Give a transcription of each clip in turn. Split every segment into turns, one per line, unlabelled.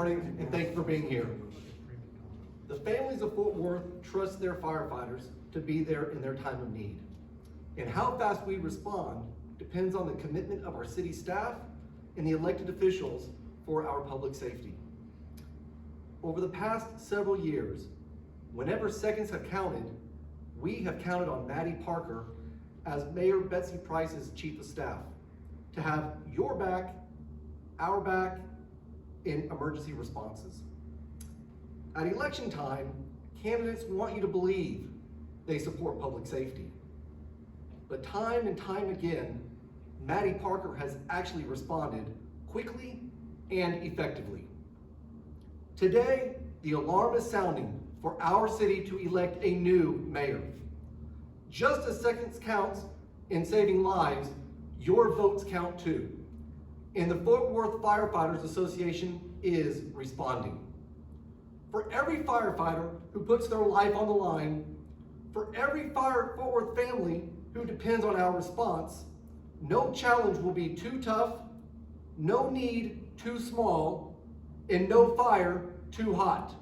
morning, and thank you for being here. The families of Fort Worth trust their firefighters to be there in their time of need. And how fast we respond depends on the commitment of our city staff and the elected officials for our public safety. Over the past several years, whenever seconds have counted, we have counted on Mattie Parker as Mayor Betsy Price's chief of staff to have your back, our back, in emergency responses. At election time, candidates want you to believe they support public safety. But time and time again, Mattie Parker has actually responded quickly and effectively. Today, the alarm is sounding for our city to elect a new mayor. Just as seconds counts in saving lives, your votes count too. And the Fort Worth Firefighters Association is responding. For every firefighter who puts their life on the line, for every Fort Worth family who depends on our response, no challenge will be too tough, no need too small, and no fire too hot.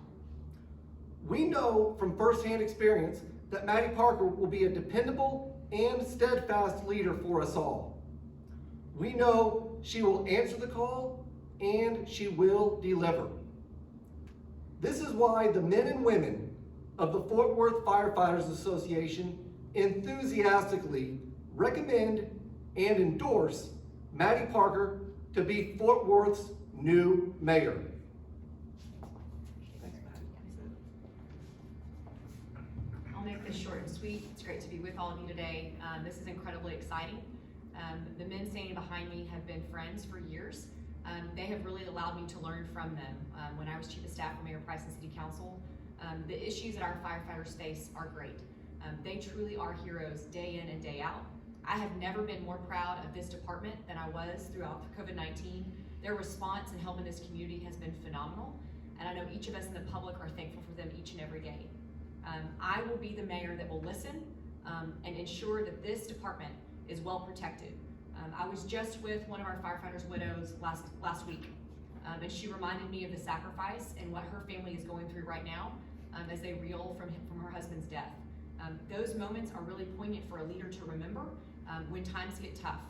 We know from firsthand experience that Mattie Parker will be a dependable and steadfast leader for us all. We know she will answer the call and she will deliver. This is why the men and women of the Fort Worth Firefighters Association enthusiastically recommend and endorse Mattie Parker to be Fort Worth's new mayor.
I'll make this short and sweet. It's great to be with all of you today. This is incredibly exciting. The men standing behind me have been friends for years. They have really allowed me to learn from them. When I was chief of staff for Mayor Price and City Council, the issues that our firefighters face are great. They truly are heroes day in and day out. I have never been more proud of this department than I was throughout COVID-19. Their response in helping this community has been phenomenal, and I know each of us in the public are thankful for them each and every day. I will be the mayor that will listen and ensure that this department is well protected. I was just with one of our firefighters' widows last week, and she reminded me of the sacrifice and what her family is going through right now as they reel from her husband's death. Those moments are really poignant for a leader to remember when times get tough.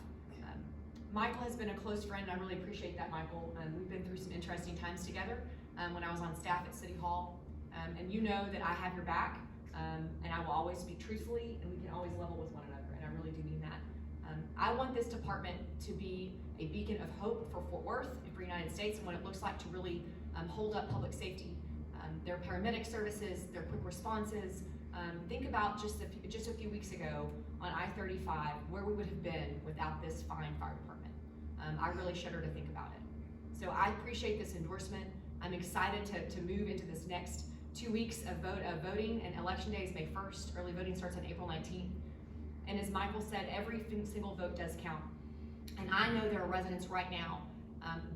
Michael has been a close friend, and I really appreciate that, Michael. We've been through some interesting times together when I was on staff at City Hall, and you know that I have your back, and I will always speak truthfully, and we can always level with one another, and I really do mean that. I want this department to be a beacon of hope for Fort Worth and for the United States and what it looks like to really hold up public safety. Their paramedic services, their quick responses. Think about just a few weeks ago on I-35, where we would have been without this fine fire department. I really shudder to think about it. So I appreciate this endorsement. I'm excited to move into this next 2 weeks of voting, and election day is May 1st. Early voting starts on April 19th. And as Michael said, every single vote does count. And I know there are residents right now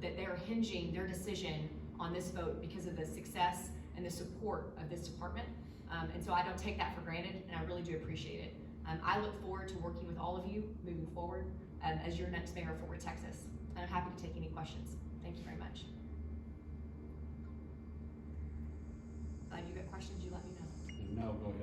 that they're hinging their decision on this vote because of the success and the support of this department. And so I don't take that for granted, and I really do appreciate it. I look forward to working with all of you moving forward as your next mayor of Fort Worth, Texas. And I'm happy to take any questions. Thank you very much. If you got questions, you let me know.
No, go ahead.